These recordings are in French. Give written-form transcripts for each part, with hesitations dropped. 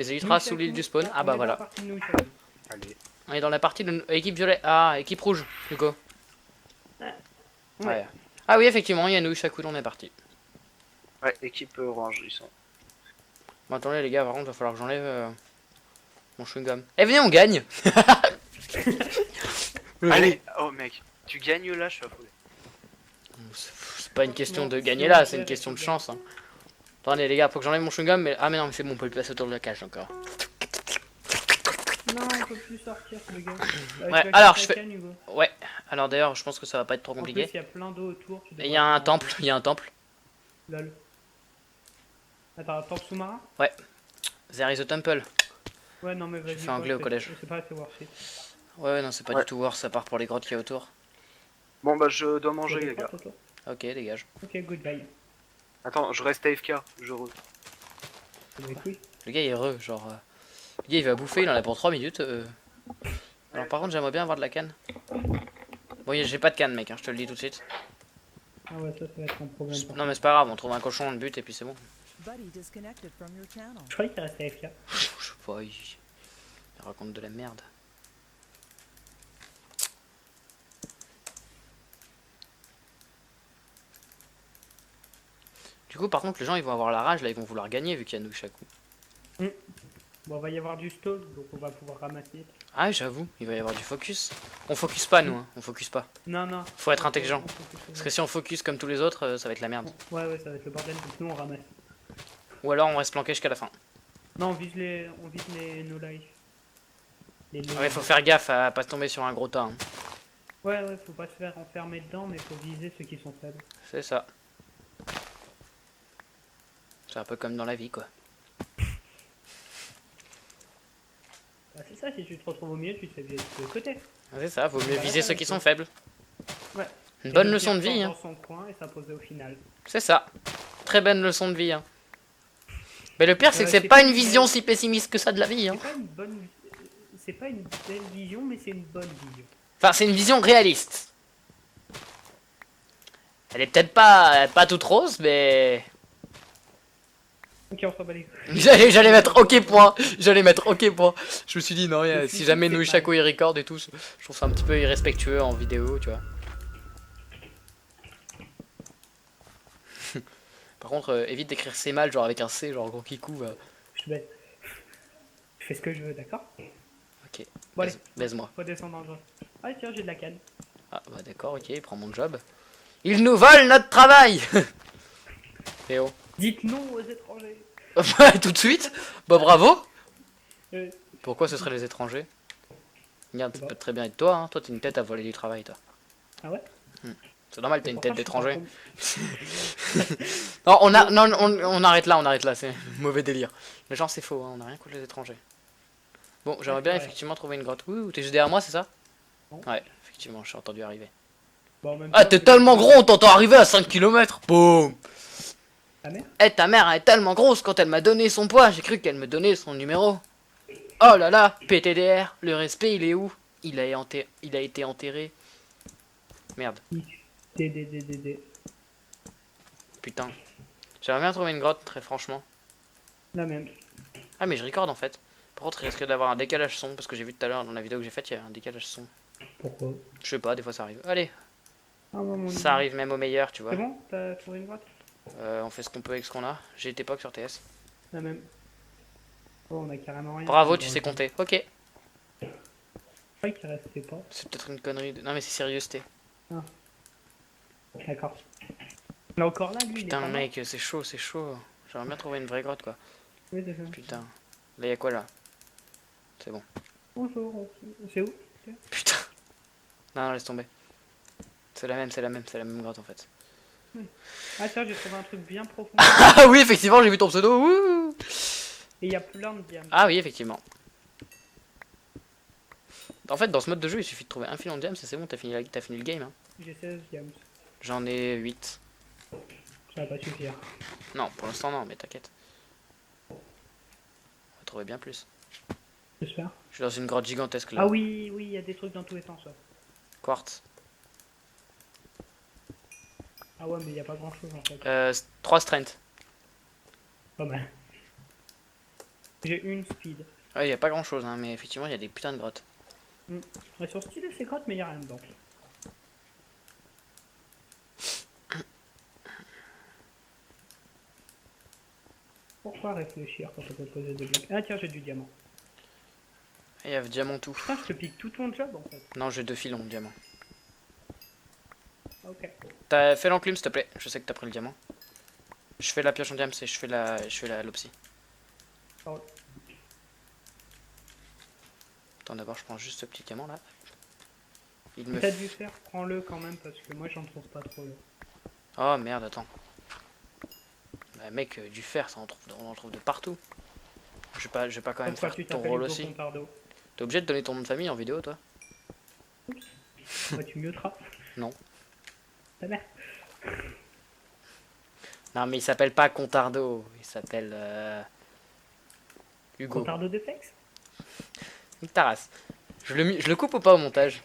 Les Elytras sous l'île du spawn. Ah bah voilà. Allez. On est dans la partie de équipe violet. Ah, équipe rouge, du coup. Ouais. Ah oui, effectivement, il y a nous, chaque coup, on est parti. Ouais, équipe orange, ils sont. Bon, attendez, les gars, par contre, va falloir que j'enlève mon chewing-gum. Eh, venez, on gagne. Allez, oh mec, tu gagnes là, je suis affolé. C'est pas une question de gagner là, c'est une question de chance. Hein. Attendez, les gars, faut que j'enlève mon chewing-gum. Mais... Ah, mais non, mais c'est bon, on peut le placer autour de la cage encore. Non, on peut plus sortir, le gars. Ouais, alors je fais. Ouais, alors d'ailleurs, je pense que ça va pas être trop En plus, compliqué. il y a plein d'eau autour. Et il y a un temple, il y a un temple. Lol. Attends, un temple sous-marin? Ouais. There is a temple. Ouais, non, mais vas-y. J'ai fait anglais au collège. C'est pas assez worth it. Ouais, non, c'est pas Ouais. du tout worth, à part pour les grottes qu'il y a autour. Bon bah je dois manger les gars. Ok, dégage. Ok, goodbye. Attends, je reste AFK, je re... Ça doit être oui. Le gars il est heureux, genre. Le gars il va bouffer, il en a pour 3 minutes. Alors par contre, j'aimerais bien avoir de la canne. Bon, j'ai pas de canne, mec, hein, je te le dis tout de suite. Ah ouais, ça va être un problème. Non, mais c'est pas grave, on trouve un cochon, on le bute et puis c'est bon. Je croyais qu'il restait AFK. Je sais pas, il raconte de la merde. Du coup, par contre, les gens ils vont avoir la rage, là ils vont vouloir gagner vu qu'il y a nous chaque coup. Bon, il va y avoir du stall, donc on va pouvoir ramasser. Ah, j'avoue, il va y avoir du focus. On focus pas, nous, hein. On focus pas. Non, non. Faut être intelligent. Parce que si on focus comme tous les autres, ça va être la merde. Ouais, ouais, ça va être le bordel, donc nous on ramasse. Ou alors on reste planqué jusqu'à la fin. Non, on vise les no life. Ouais, faut faire gaffe à pas tomber sur un gros tas. Hein. Ouais, ouais, faut pas se faire enfermer dedans, mais faut viser ceux qui sont faibles. C'est ça. C'est un peu comme dans la vie, quoi. Bah, c'est ça, si tu te retrouves au milieu, tu te fais viser de tous les côtés. C'est ça, vaut mieux Bah, viser ça, ceux qui c'est sont faibles. Ouais. Une Et bonne de leçon de bien vie, faire hein. dans son coin et s'imposer au final. C'est ça. Très bonne leçon de vie, hein. Mais le pire, c'est que c'est c'est pas pas une une vision belle- si pessimiste que ça de la vie, hein. C'est pas une bonne... C'est pas une belle vision, mais c'est une bonne vision. Enfin, c'est une vision réaliste. Elle est peut-être pas toute rose, mais... Ok, on s'en bat les... J'allais mettre OK point. J'allais mettre OK point. Je me suis dit, non, Le si suicide, jamais c'est nous, pas- Chaco, il record et tout, je trouve ça un petit peu irrespectueux en vidéo, tu vois. Par contre, évite d'écrire C mal, genre avec un C, genre gros kikou. Je te baise. Je fais ce que je veux, d'accord? Ok, Bon, allez, baise-moi. faut descendre en zone. Ah, tiens, j'ai de la canne. Ah, bah d'accord, ok, il prend mon job. Ils nous volent notre travail. Et oh. Dites non aux étrangers. Tout de suite. Bah bravo. Euh, Pourquoi ce seraient les étrangers? Regarde, ça Bah. peut très bien être toi, hein. Toi t'as une tête à voler du travail, toi. Ah ouais? C'est normal, t'as une tête Pourtant, je d'étranger. suis Non, on arrête là, c'est mauvais délire. Mais genre c'est faux, hein, on a rien contre les étrangers. Bon, j'aimerais bien Ouais. effectivement trouver une grotte. Ouh, t'es juste derrière moi, c'est ça? Non. Ouais, effectivement, je suis entendu arriver. Bon, en même Ah, temps, t'es je- tellement gros, on t'entend arriver à 5 km. Boum. Ta mère? Eh, ta mère elle est tellement grosse, quand elle m'a donné son poids, j'ai cru qu'elle me donnait son numéro. Oh là là, PTDR, le respect il est où? Il a été enterré. Merde, D. putain. J'aimerais bien trouver une grotte, très franchement. La même. Ah mais je recorde en fait. Par contre il risque d'avoir un décalage son, parce que j'ai vu tout à l'heure dans la vidéo que j'ai faite, il y a un décalage son. Pourquoi? Je sais pas, des fois ça arrive. Allez, Ah, mon ça arrive même au meilleur, tu vois. C'est bon? T'as trouvé une grotte? On fait ce qu'on peut avec ce qu'on a. J'ai été POC sur TS. La même. Oh, on a carrément rien. Bravo, Dans tu le- sais compter. Ok. Je croyais qu'il restait pas. C'est peut-être une connerie. Non mais c'est sérieuxité. D'accord. Mais encore là, lui, il est Putain pas mort. mec, c'est chaud, c'est chaud. J'aimerais bien trouver une vraie grotte quoi. Oui, c'est ça. Putain. Là y'a quoi là? C'est bon. Bonjour. C'est où? Putain. Non, laisse tomber. C'est la même grotte en fait. Ah, tiens, j'ai trouvé un truc bien profond. Ah oui, effectivement, j'ai vu ton pseudo. Wouh. Et il y a plein de diamants. Ah oui, effectivement. En fait, dans ce mode de jeu, il suffit de trouver un filon de diams et c'est bon, t'as fini le game. Hein. J'ai 16 diamants. J'en ai 8. Ça va pas suffire. Non, pour l'instant, non, mais t'inquiète. On va trouver bien plus. J'espère. Je suis dans une grotte gigantesque là. Ah oui, oui, il y a des trucs dans tous les sens. Ouais. Quartz. Ah ouais, mais il y a pas grand chose en fait. 3 strength. Pas mal. J'ai une speed. Ouais, y a pas grand chose, hein, mais effectivement, il y a des putains de grottes. Ouais, sur style, c'est grotte, mais y a rien dedans. Pourquoi réfléchir quand on peut poser des blocs? Ah tiens, j'ai du diamant. Et il y a diamant tout. Putain, je te pique tout ton job en fait. Non, j'ai 2 filons de diamant. Ok. T'as fait l'enclume, s'il te plaît. Je sais que t'as pris le diamant. Je fais la pioche en diamant, c'est je fais la lopsy. Oh. Attends, d'abord, je prends juste ce petit diamant là. Il me. T'as dû faire, prends-le quand même parce que moi j'en trouve pas trop là. Oh merde, attends. Bah, mec, du fer, ça on en trouve de partout. Je vais pas quand même Pourquoi faire tu ton t'appelles rôle Hugo aussi. Contardo? T'es obligé de donner ton nom de famille en vidéo, toi? Bah, tu mioteras. Non. Ta mère. Non, mais il s'appelle pas Contardo, il s'appelle Hugo. Contardo de Fex? Nique ta race. Je le coupe ou pas au montage?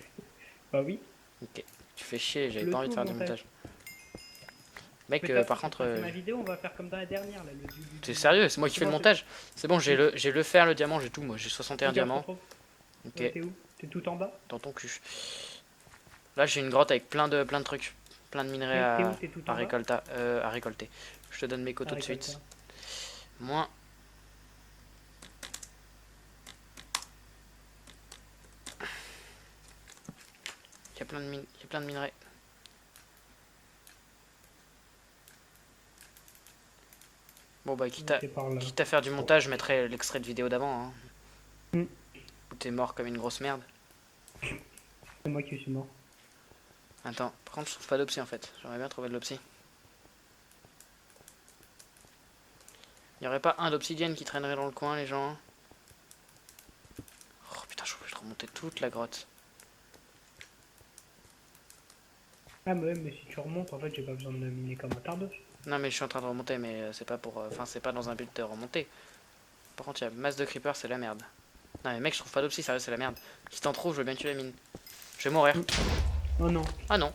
Bah oui. Ok. Tu fais chier, j'avais Le pas envie de tout faire au du montage. montage. Mec, Mais toi, par si contre, c'est ma vidéo, on va faire comme dans la dernière là. t'es sérieux? C'est moi qui fais le Bon, montage? C'est bon, j'ai le fer, le diamant, j'ai tout, moi. J'ai 61 Ok, on se diamants. retrouve. Ok, Ouais, t'es où? T'es tout en bas? dans ton cul. Là, j'ai une grotte avec plein de trucs. Plein de minerais T'es où? T'es tout en bas? à récolter. Je te donne mes coteaux Ah, de suite. récolte, Moins. Il y a plein de minerais. Bon bah quitte c'est par là. à faire du montage, je mettrai l'extrait de vidéo d'avant. Hein. Mm. Où t'es mort comme une grosse merde. C'est moi qui suis mort. Attends, par contre je trouve pas d'opsie en fait. J'aimerais bien trouver de l'opsie. Y aurait pas un d'obsidienne qui traînerait dans le coin les gens? Oh putain, je suis obligé de remonter toute la grotte. Ah, mais si tu remontes, en fait, j'ai pas besoin de miner comme un tardos. Non mais je suis en train de remonter mais c'est pas pour... Enfin c'est pas dans un but de remonter. Par contre il y a masse de creepers, c'est la merde. Non mais mec je trouve pas d'opsie, sérieux c'est la merde. Si t'en trouves je veux bien tuer la mine. Je vais mourir. Oh non. Ah non.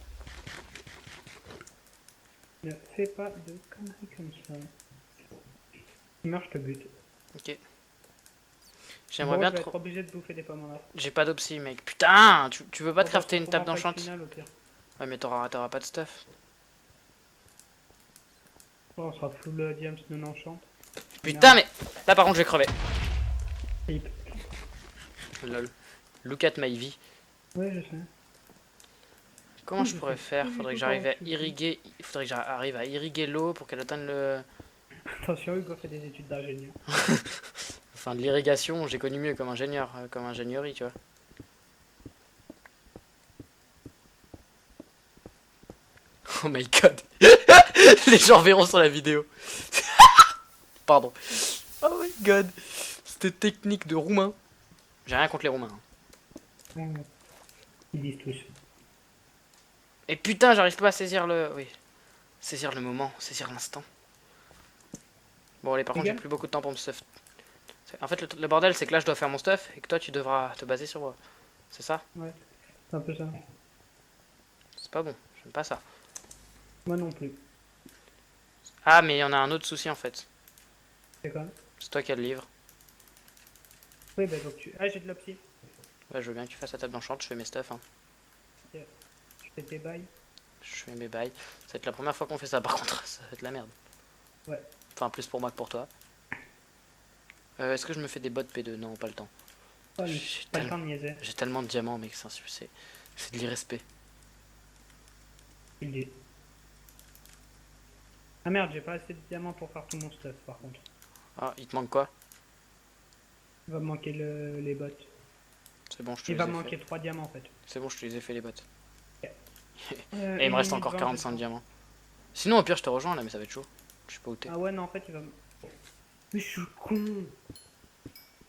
Ne fais pas de conneries comme ça. Meurs, je te bute. Ok. J'aimerais Bon, bien je vais trop... être obligé de bouffer des pommes en or. J'ai pas d'opsie mec. Putain, tu veux pas te Bon, bah, crafter une on table va en fight d'enchant? final, au pire. Ouais mais t'auras pas de stuff. Bon, on sera full diams non enchant. Putain mais... Là par contre je vais crever. Flip. Lol. Look at my vie. Ouais, je sais. Comment je Je pourrais sais faire? plus Faudrait du que tout j'arrive à comment tu irriguer... Il faudrait que j'arrive à irriguer l'eau pour qu'elle atteigne le... Attention, Hugo fait des études d'ingénieur. Enfin de l'irrigation, j'ai connu mieux comme ingénieur, comme ingénierie tu vois. Oh my god. Les gens verront sur la vidéo. Pardon. Oh my god. C'était technique de roumain. J'ai rien contre les roumains. Hein. Ils disent tous. Et putain, j'arrive pas à saisir le... Oui. Saisir le moment, saisir l'instant. Bon allez, par contre j'ai plus beaucoup de temps pour me stuff. En fait le bordel c'est que là je dois faire mon stuff et que toi tu devras te baser sur moi. C'est ça? Ouais, c'est un peu ça. C'est pas bon, j'aime pas ça. Moi non plus. Ah mais il y en a un autre souci en fait. C'est quoi? C'est toi qui as le livre. Oui, bah donc tu... Ah, j'ai de l'opsie. Ouais, je veux bien que tu fasses la table d'enchant, je fais mes stuff. Hein. Je fais tes bails. Je fais mes bails. Ça va être la première fois qu'on fait ça par contre, ça va être la merde. Ouais. Enfin plus pour moi que pour toi. Est-ce que je me fais des bottes P2? Non, pas le temps. Oh, J'ai pas le temps de niaiser. J'ai tellement de diamants mec, c'est de l'irrespect. Il dit. Ah merde, j'ai pas assez de diamants pour faire tout mon stuff par contre. Ah, il te manque quoi? Il va me manquer les bottes. C'est bon, je te Il les va ai me fait. manquer 3 diamants en fait. C'est bon, je te les ai fait les bottes. Et Et il me reste encore 45 diamants. Sinon au pire je te rejoins là mais ça va être chaud. Je sais pas où t'es. Ah ouais, non, en fait, il va me... Mais je suis con.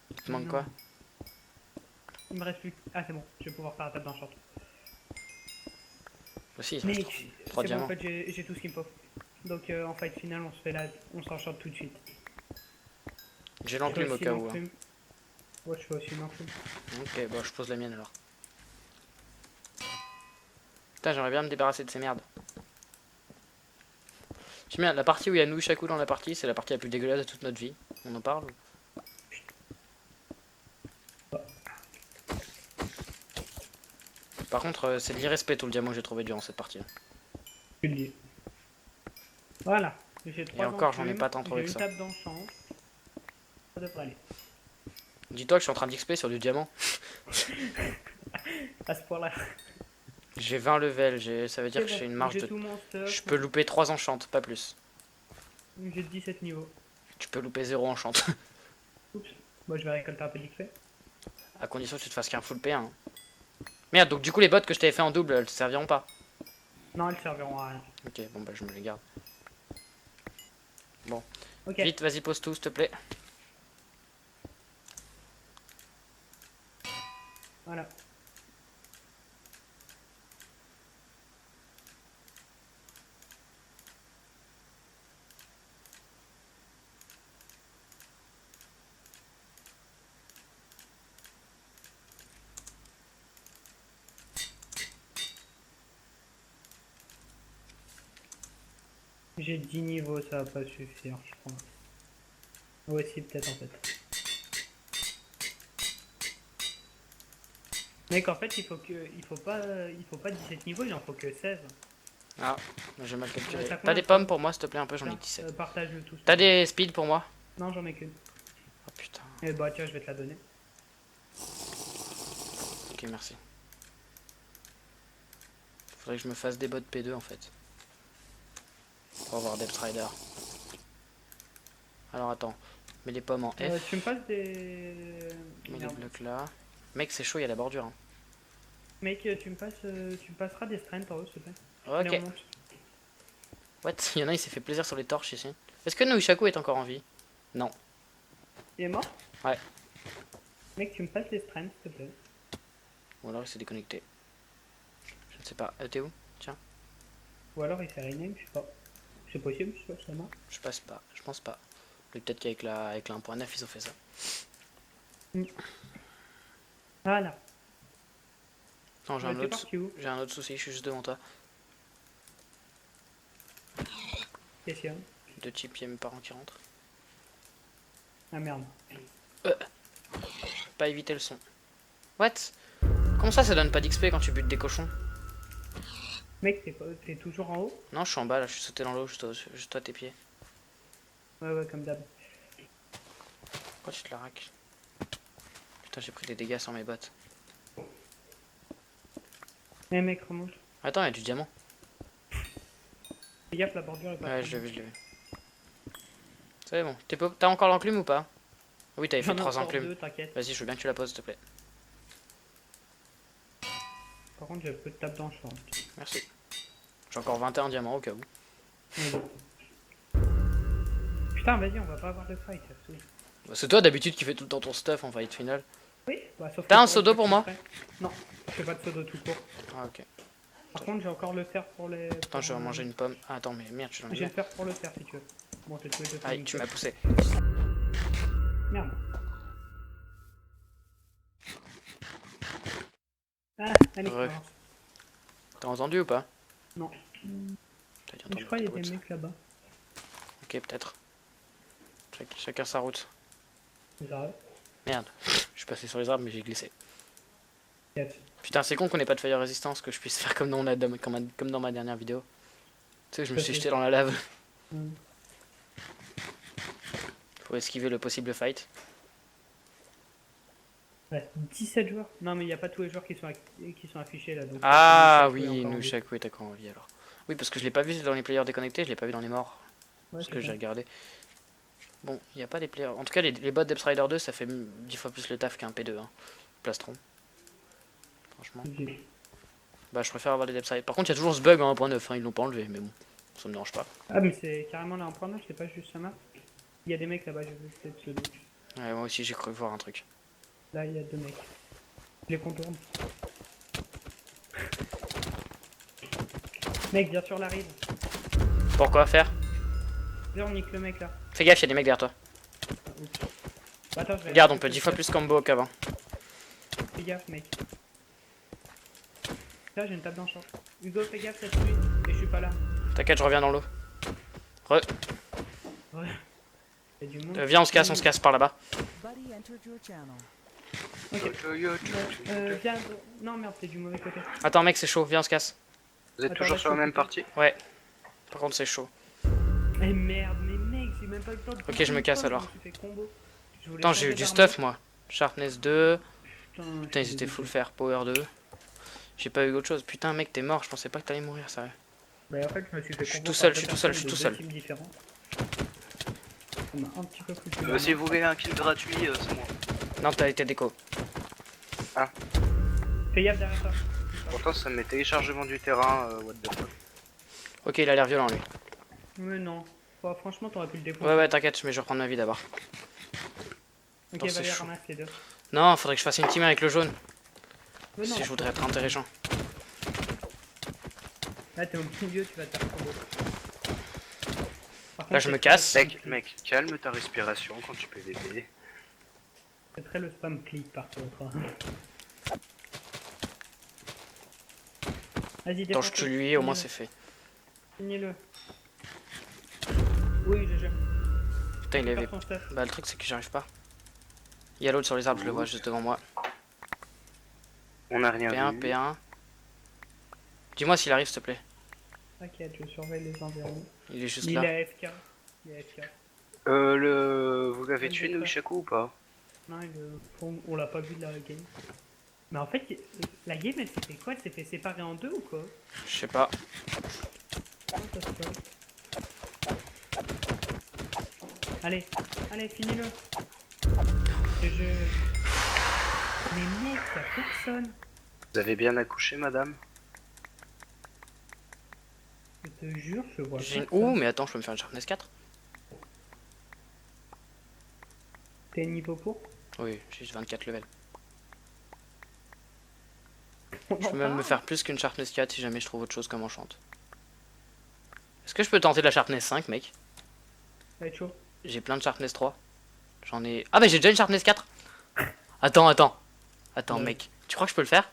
Il te manque non. quoi? Il me reste plus... Ah, c'est bon, je vais pouvoir faire la table d'enchant. Aussi, il te Mais reste c'est 3 bon, diamants. en fait, j'ai tout ce qu'il me faut. Donc en fight final, on se fait on s'enchante tout de suite. J'ai Je fais l'enclume au aussi cas où. Hein. l'enclume. Ouais, je fais aussi l'enclume. Ok, bon, je pose la mienne alors. Putain, j'aimerais bien me débarrasser de ces merdes. J'aime bien la partie où il y a Nouishaku dans la partie, c'est la partie la plus dégueulasse de toute notre vie. On en parle? Par contre, c'est de l'irrespect tout le diamant que j'ai trouvé durant cette partie. Tu le dis. Voilà. J'ai 3 encore, j'en ai pas tant trouvé que ça. J'ai une table d'enchant. Ça devrait aller. Dis-toi que je suis en train d'XP sur du diamant. À ce point-là. J'ai 20 levels, ça veut dire que j'ai une marge de... tout mon stuff. Je peux louper 3 enchantes, pas plus. J'ai 17 niveaux. Tu peux louper 0 enchante. Oups. Moi je vais récolter un peu d'XP. À condition que tu te fasses qu'un full P1. Hein. Merde, donc du coup les bottes que je t'avais fait en double, elles te serviront pas. Non, elles serviront à rien. Ok, bon bah je me les garde. Bon. Ok. Vite, vas-y, pose tout, s'il te plaît. Voilà. J'ai 10 niveaux, ça va pas suffire, je crois. Ouais, si, peut-être en fait. Mec, en fait, il faut pas 17 niveaux, il en faut que 16. Ah, j'ai mal calculé. Ça T'as combien des de pommes temps pour moi, s'il te plaît, un peu, j'en ai 17. Partage-le tous. T'as des speeds pour moi? Non, j'en ai qu'une. Oh putain. Eh bah, tiens, je vais te la donner. Ok, merci. Faudrait que je me fasse des bottes P2 en fait. Pour avoir Depth Rider. Alors attends, mets les pommes en F. Tu me passes des... Mets les Merde. blocs là. Mec, c'est chaud, il y a la bordure. Hein. Mec, tu me passeras des strengths en haut, s'il te plaît. Ok. Les remontes. What? Il y en a, il s'est fait plaisir sur les torches ici. Est-ce que Noishaku est encore en vie? Non. Il est mort? Ouais. Mec, tu me passes les strengths, s'il te plaît. Ou alors il s'est déconnecté. Je ne sais pas. T'es où? Tiens. Ou alors il s'est rename, je sais pas. C'est possible, ça marche. Je passe pas. Je pense pas. Peut-être qu'avec avec la 1.9 ils ont fait ça. Voilà. Non, j'ai Ouais, un t'es autre. parti où? J'ai un autre souci, je suis juste devant toi. Qu'est-ce qu'il y a? Deux types, il y a mes parents qui rentrent. Ah merde. Pas éviter le son. What? Comment ça donne pas d'XP quand tu butes des cochons? Mec, t'es toujours en haut? Non, je suis en bas là, je suis sauté dans l'eau juste à tes pieds. Ouais, comme d'hab. Pourquoi tu te la raques? Putain, j'ai pris des dégâts sur mes bottes. Eh mec, remonte. Attends, il y a du diamant. Fais gaffe, la bordure est pas... Ouais, je l'ai vu, je l'ai vu. C'est bon. T'as encore l'enclume ou pas? Oui, t'avais fait 3 enclumes. T'inquiète. Vas-y, je veux bien que tu la poses, s'il te plaît. Par contre, j'ai peu de tape dans le champ. Merci. J'ai encore 21 diamants au cas où. Putain, vas-y, on va pas avoir de fight, ça se saoule. Bah, c'est toi d'habitude qui fais tout le temps ton stuff en fight final. Oui, bah sauf T'as que un pseudo pour moi? Non, je fais pas de pseudo tout court. Ah, ok. Par contre, j'ai encore le fer pour les... Attends, je vais manger une pomme. Ah, attends, mais merde, je suis dans le J'ai le mur. fer pour le fer, si tu veux. Bon, t'es tous les deux. Aïe, tu m'as poussé. Merde. Ah, allez, Ouais. avance. T'as entendu ou pas? Non. T'as dû Je entendre crois qu'il y a la des route. mecs là-bas. Ok, peut-être. Chacun sa route. Ils arrivent. Merde. Je suis passé sur les arbres, mais j'ai glissé. Yes. Putain, c'est con qu'on ait pas de fire résistance, que je puisse faire comme dans ma dernière vidéo. Tu sais, je me suis jeté dans la lave. Faut esquiver le possible fight. Ouais, 17 joueurs. Non, mais il n'y a pas tous les joueurs qui sont affichés là. Donc Ah Nushaku est oui, encore en vie. Nushaku est encore en vie alors. Oui, parce que je l'ai pas vu dans les players déconnectés, je l'ai pas vu dans les morts. Ouais, Parce c'est que ça. j'ai regardé. Bon, il n'y a pas des players. En tout cas, les bots Depth Rider 2, ça fait 10 fois plus le taf qu'un P2. Hein. Plastron. Franchement. J'ai- Bah, je préfère avoir les Depth Rider. Par contre, il y a toujours ce bug en 1.9. Hein. Ils l'ont pas enlevé, mais bon, ça me dérange pas. Ah, mais c'est carrément là en point 9, c'est pas juste ça map. Il y a des mecs là-bas, j'ai vu, c'est pseudo. Ouais, moi aussi, j'ai cru voir un truc. Là, il y a 2 mecs. Je les contourne. Mec, viens sur la rive. Pourquoi faire? Viens, on nique le mec là. Fais gaffe, il y a des mecs derrière toi. Bah, attends, je vais Regarde, on aller peut chercher 10 le fois chef. plus combo qu'avant. Fais gaffe, mec. Là, j'ai une table dans le champ. Hugo, fais gaffe, c'est lui. Et je suis pas là. T'inquiète, je reviens dans l'eau. Ouais. Il y a du monde. Viens, on se casse par là-bas. Buddy entered your channel. Ok. Viens. Non, merde, t'es du mauvais côté. Attends, mec, c'est chaud, viens, on se casse. Vous êtes Attends, toujours là, sur la je même peux- partie? Ouais. Par contre, c'est chaud. Eh merde, mais mec, j'ai même pas eu le temps de. Ok, je me casse alors. Je me suis fait combo. Je voulais Attends, j'ai eu changer du d'arme. stuff, moi. Sharpness 2. Putain, Putain, je suis ils étaient dégoûté. full fer. Power 2. J'ai pas eu autre chose. Putain, mec, t'es mort. Je pensais pas que t'allais mourir, sérieux. Bah, en fait, je me suis fait Je suis combo tout par seul, deux je suis tout seul, je suis personnes tout de seul. deux teams différents. Ça m'a un petit peu foutu. Si vous voulez un kill gratuit, c'est moi. Non, t'as été déco. Fais gaffe derrière toi. Pourtant, ça me met téléchargement du terrain, what the fuck. Ok, il a l'air violent, lui. Mais non. Bah, franchement, t'aurais pu le défoncer. Ouais, ouais, t'inquiète, mais je vais reprendre ma vie d'abord. Ok, Attends, c'est va les chaud. ramasser les deux. Non, faudrait que je fasse une team avec le jaune. Mais non, Si je voudrais être intéressant. là t'es au milieu, tu vas te faire combo. Par Là, contre, je me c'est casse. très le Mec, spam mec, calme ta respiration quand tu PVP. C'est très le spam click par contre. Vas-y, Attends, défonce. je tue lui, au moins c'est fait. Finis-le. Oui, GG. Putain, il avait. Par ton stuff. Bah, le truc, c'est que j'arrive pas. Il y a l'autre sur les arbres, je le vois juste devant moi. On a rien P1, vu. P1. Dis-moi s'il arrive, s'il te plaît. T'inquiète, je surveille les environs. Il est juste Il là. est AFK. Il est AFK. Vous l'avez tué, D'accord. Nunchaku, ou pas? Non, on l'a pas vu de la game. Mais en fait, la game elle s'est fait quoi? Elle s'est fait séparer en deux ou quoi? Je sais pas. Comment ça se passe? Allez, allez, finis-le. Je... Mais mec, y'a personne. Vous avez bien accouché, madame? Je te jure, je vois J'ai une... personne. Ouh, mais attends, je peux me faire une Sharpness 4? T'es niveau pour? Oui, j'ai juste 24 levels. On Je en peux même me parle. faire plus qu'une Sharpness 4 si jamais je trouve autre chose comme enchante. Est-ce que je peux tenter de la Sharpness 5, mec? Ça va être chaud. J'ai plein de Sharpness 3. J'en ai... Ah bah j'ai déjà une Sharpness 4. Attends, attends. Attends, Ouais. mec. Tu crois que je peux le faire?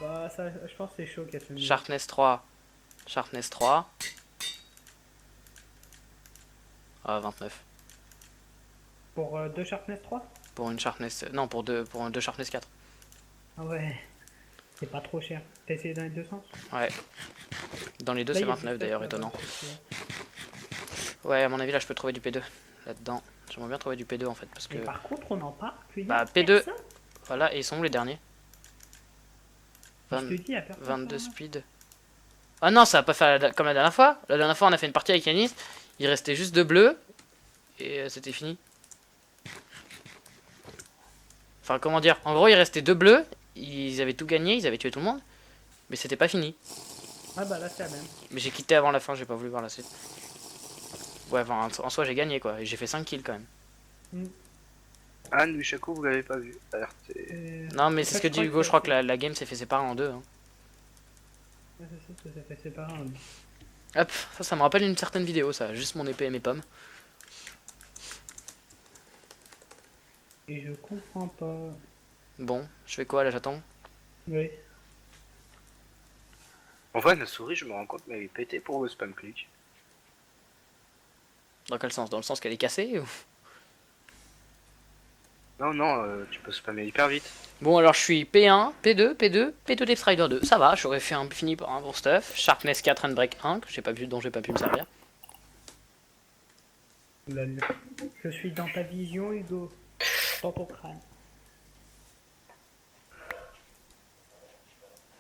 Bah, ça, je pense que c'est chaud qu'elle se met. Sharpness 3. Sharpness 3. Ah, 29. Pour 2 Sharpness 3? Pour une Sharpness... Non, pour un 2 Sharpness 4. Ah ouais. C'est pas trop cher. T'as essayé dans les deux sens? Ouais. Dans les deux, Là, c'est il y a 29 du d'ailleurs, stuff, étonnant. là-bas. Ouais, à mon avis, là, je peux trouver du P2. Là-dedans. J'aimerais bien trouver du P2 en fait. Parce que. Mais par contre, on en parle qu'il y a Bah, P2. personne. Voilà, et ils sont où les derniers? Je 20 te dis, y'a personne. 22 speed. Ah non, ça va pas faire comme la dernière fois. La dernière fois, on a fait une partie avec Yanis. Il restait juste 2 bleus. Et c'était fini. Enfin, comment dire? En gros, il restait 2 bleus. Ils avaient tout gagné, ils avaient tué tout le monde. Mais c'était pas fini. Ah bah là, c'est la même. Mais j'ai quitté avant la fin, j'ai pas voulu voir la suite. Ouais, enfin, en soi, j'ai gagné quoi. Et j'ai fait 5 kills quand même. Ah, Nunchaku, vous l'avez pas vu. RT. Non, mais c'est ce que dit Hugo. Je crois que la game s'est fait séparer en deux. Hein. Ouais, c'est ça, ça fait séparer. Hop, ça me rappelle une certaine vidéo, ça. Juste mon épée et mes pommes. Et je comprends pas. Bon, je fais quoi là, j'attends? Oui. En vrai, la souris, je me rends compte, mais elle est pétée pour le spam click. Dans quel sens? Dans le sens qu'elle est cassée ou... Non, non, tu peux spammer hyper vite. Bon, alors je suis P1, P2, P2, P2 Death Strider 2. Ça va, j'aurais fait un fini par un bon stuff. Sharpness 4 and Break 1, que j'ai pas pu, dont j'ai pas pu me servir. Lol. Je suis dans ta vision, Hugo. Dans ton crâne.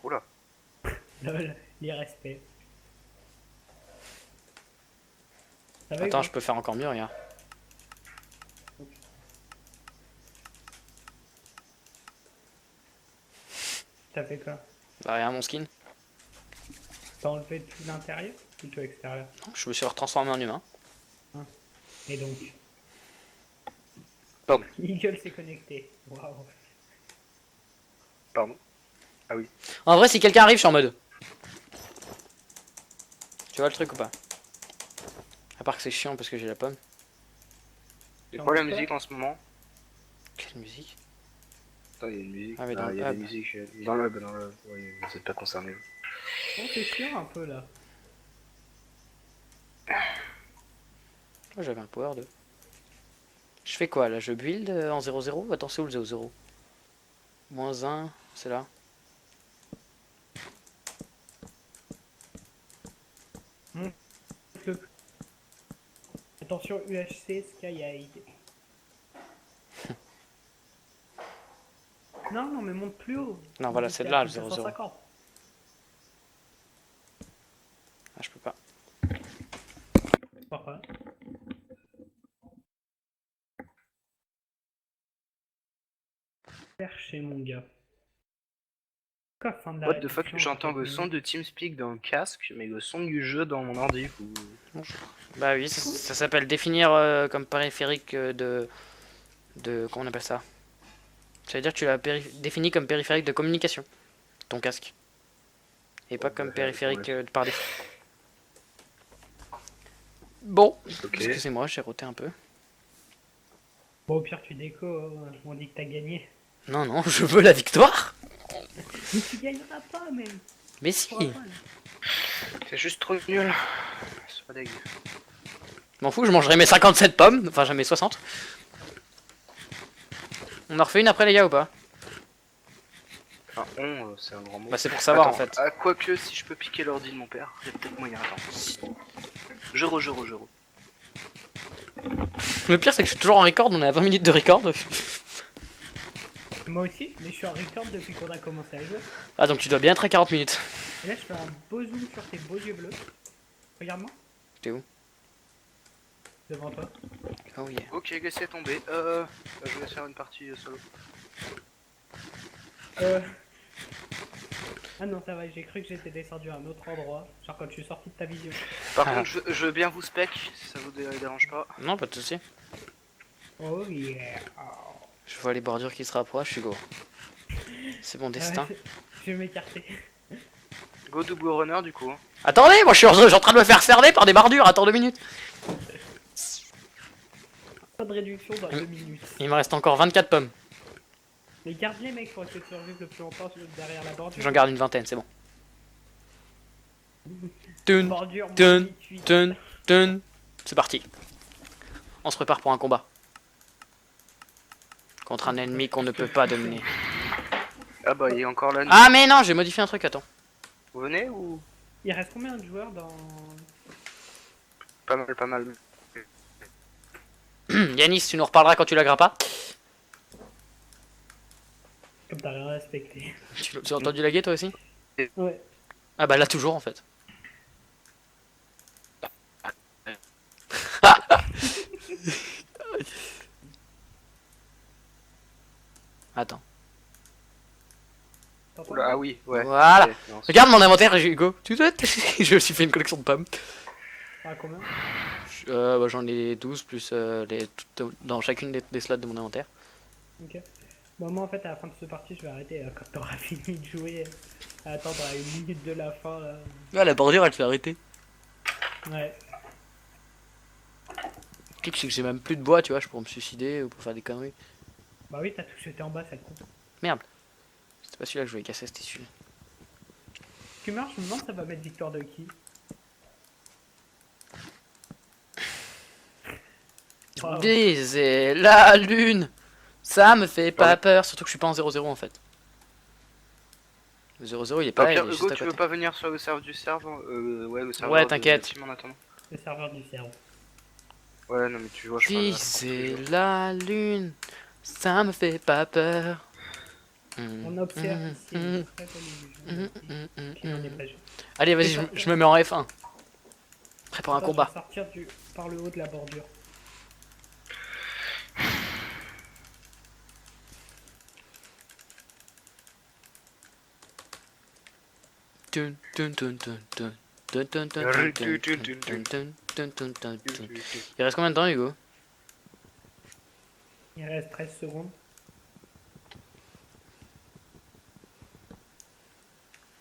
Oula. Lol, l'irrespect. Ça va, Attends, Hugo je peux faire encore mieux, regarde. T'as fait quoi? Bah, regarde mon skin. T'as enlevé tout l'intérieur ou tout l'extérieur? Je me suis retransformé en humain. Et donc? Pardon. Eagle s'est connecté. Waouh. Pardon. En vrai, si quelqu'un arrive, je suis en mode. Tu vois le truc ou pas? À part que c'est chiant parce que j'ai la pomme. C'est quoi la musique en ce moment? Quelle musique? Attends, il y a une musique. Ah, mais dans il le y a hub. des musiques. Dans le hub, dans le hub. Ouais, vous êtes pas concernés. Oh, c'est chiant un peu là. Oh, j'avais un power 2. Je fais quoi là? Je build en 0-0? Attends, c'est où le 0-0? -1, c'est là. Attention, UHC Skyhide. Non, non, mais monte plus haut. Non, voilà, c'est là le 0-0. 250. Ah, je peux pas. Pourquoi? Perché, mon gars. Quoi, fin de la What the fuck, réduction, j'entends le peut-être son de TeamSpeak dans le casque, mais le son du jeu dans mon ordi. Bah oui, ça s'appelle définir comme périphérique de... Comment on appelle ça? Ça veut dire que tu l'as défini comme périphérique de communication, ton casque. Et pas comme périphérique par défaut. Bon, Ok. excusez-moi, j'ai roté un peu. Bon, au pire, tu déco, on dit que t'as gagné. Non, non, je veux la victoire. Mais tu gagneras pas, même. Mais si. C'est juste trop nul. C'est pas dégueu. M'en fous, je mangerai mes 57 pommes. Enfin, jamais 60. On en refait une après, les gars, ou pas? Enfin, c'est un grand mot. Bah, c'est pour savoir, Attends, en fait. Ah, quoique, si je peux piquer l'ordi de mon père, il y a peut-être moyen. Attends. Je re. Le pire, c'est que je suis toujours en record. On est à 20 minutes de record. Moi aussi, mais je suis en record depuis qu'on a commencé à jouer. Ah, donc tu dois bien être à 40 minutes. Et là, je fais un beau zoom sur tes beaux yeux bleus. Regarde-moi. T'es où? Devant toi. Oh yeah. Ok, laissez tomber. Je vais faire une partie solo. Ah non, ça va, j'ai cru que j'étais descendu à un autre endroit. Genre quand je suis sorti de ta vision. Par Ah. contre, je veux bien vous spec, si ça vous dérange pas. Non, pas de soucis. Oh yeah. Oh. Je vois les bordures qui se rapprochent, Hugo. C'est mon destin. Je vais m'écarter. Go double runner du coup. Attendez, moi je suis en train de me faire cerner par des bordures. Attends 2 minutes. Pas de réduction dans 2 minutes. Il me reste encore 24 pommes. Mais garde les mecs pour essayer de survivre le plus longtemps derrière la bordure. J'en garde une vingtaine, c'est bon. Tun, Bordure, tun, moins 18. tun, tun. C'est parti. On se prépare pour un combat. Contre un ennemi qu'on ne peut pas dominer. Ah bah il est encore là. Ah mais non, j'ai modifié un truc, attends. Vous venez ou? Il reste combien de joueurs dans... Pas mal. Yanis, tu nous reparleras quand tu la pas. Comme t'as rien respecté. Tu as entendu laguer toi aussi? Ouais. Ah bah là toujours en fait. Attends. Oula, ah oui, ouais. Voilà. Ok, non, Regarde mon inventaire, Hugo. Je me suis fait une collection de pommes. Ah, combien? Bah, j'en ai 12 plus dans chacune des slots de mon inventaire. Ok. Bon, moi en fait, à la fin de cette partie, je vais arrêter quand t'auras fini de jouer. À attendre à 1 minute de la fin là. Ah, la bordure elle te fait arrêter. Ouais. Le truc c'est que j'ai même plus de bois, tu vois, je pourrais me suicider ou pour faire des conneries. Bah oui, t'as tout jeté en bas, ça compte. Merde. C'était pas celui-là que je voulais casser, c'était celui-là. Tu meurs, je me demande ça va mettre victoire de qui. Oh. Baiser la lune, ça me fait pas peur. Surtout que je suis pas en 0-0 en fait. Le 0-0 il est pas là, il est juste Hugo, à tu veux côté. pas venir sur le serveur du serveur? Ouais, le serveur. Ouais, t'inquiète. En attendant. Le serveur du cerveau. Ouais, non, mais tu vois, je parle. Viser la lune, ça me fait pas peur. On observe ici une très belle illusion qui n'en est pas une. Allez, vas-y, je me mets en F1. Prêt pour un Attends, combat. je vais sortir par le haut de la bordure. Tun, tun, tun, tun, tun. Tun, tun, tun, tun, tun, tun, tun, tun, tun, tun, tun. Il reste combien de temps, Hugo? Il reste 13 secondes.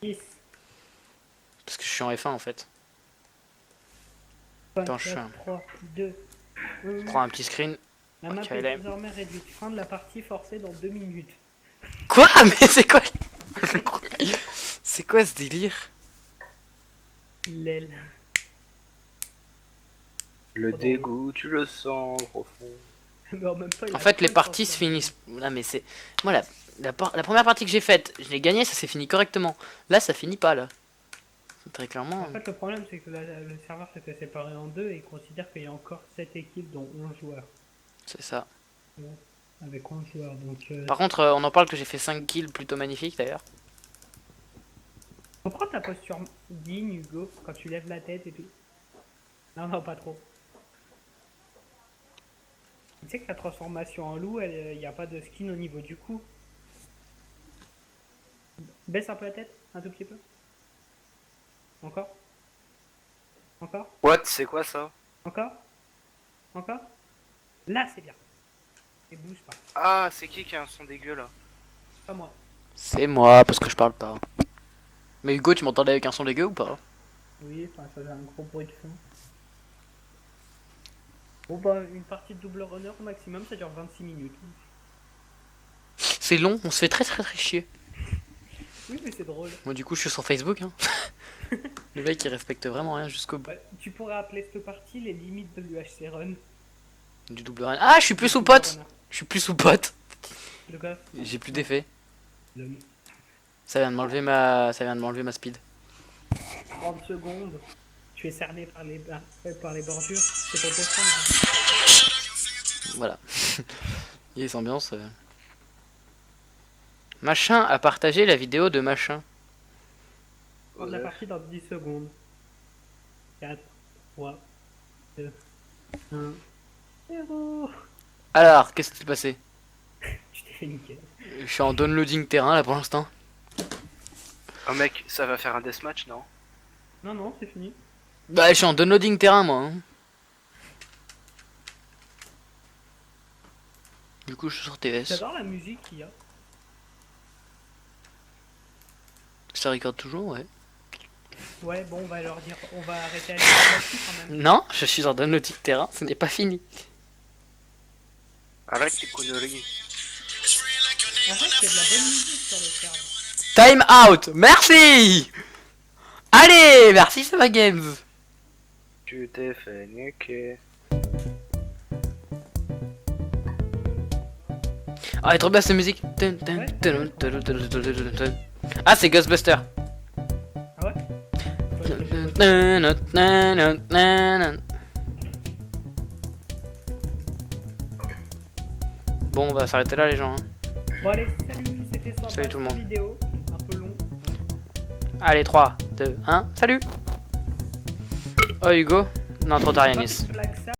10. Parce que je suis en F1 en fait. 5, Attends, je suis 3, 2. Prends un petit screen. La map Ok, est là. désormais réduite. Fin de la partie forcée dans 2 minutes. Quoi? Mais c'est quoi? C'est quoi ce délire? L'aile. Le dégoût, tu le sens au profond. Mais en même temps, il En a fait, les 5 parties se chances, finissent. Là, mais c'est. Moi, la première partie que j'ai faite, je l'ai gagnée, ça s'est fini correctement. Là, ça finit pas, là. Très clairement. En fait, le problème, c'est que le serveur s'était séparé en deux et il considère qu'il y a encore 7 équipes, dont 11 joueurs. C'est ça. Avec 11 joueurs, donc... Par contre, on en parle que j'ai fait 5 kills plutôt magnifiques d'ailleurs. Reprends ta posture digne, Hugo, quand tu lèves la tête et tout. Non, non, pas trop. Tu sais que la transformation en loup, il n'y a pas de skin au niveau du cou. Baisse un peu la tête, un tout petit peu. Encore. Encore. What? C'est quoi ça? Encore. Encore. Là, c'est bien. Et bouge pas. Ah, c'est qui a un son dégueu là? Pas moi. C'est moi, parce que je parle pas. Mais Hugo, tu m'entendais avec un son dégueu ou pas? Oui, enfin, ça j'ai un gros bruit de fond. Bon bah, une partie de double runner au maximum, ça dure 26 minutes. C'est long, on se fait très chier. Oui, mais c'est drôle. Moi, du coup, je suis sur Facebook. Hein. Le mec, il respecte vraiment rien jusqu'au bout. Ouais, tu pourrais appeler cette partie les limites de l'UHC Run. Du double run. Ah, je suis plus sous pote! Je suis plus sous pote. Le gars, J'ai plus d'effet. le Ça vient de m'enlever ma speed. 30 secondes, tu es cerné par les bordures, c'est pour descendre. Voilà. Il y a les ambiances. Machin a partagé la vidéo de machin. On la partie dans 10 secondes. 4, 3, 2, 1, 0. Alors, qu'est-ce qui s'est passé? Tu t'es fait nickel. Je suis en downloading terrain là pour l'instant. Oh mec, ça va faire un deathmatch, non? Non, non, c'est fini. Bah, je suis en downloading terrain moi. Hein. Du coup, je suis sur TS. J'adore la musique qu'il y a. Ça record toujours, ouais. Ouais, bon, on va leur dire, on va arrêter à là-dessus quand même. Non, je suis en downloading terrain, ce n'est pas fini. Arrête tes conneries. En fait, c'est de la bonne musique sur le serveur. Time out, merci. Allez, merci Sava Games. Tu t'es fait niquer. Ah, elle est trop bien cette musique. Ah, c'est Ghostbuster. Ah ouais? Bon, on va s'arrêter là les gens. Hein. Bon allez, salut, c'était sympa Salut tout le cette monde. vidéo, un peu long. Allez, 3, 2, 1, salut. Oh Hugo. Non, trop tard Yanis. Flag ça.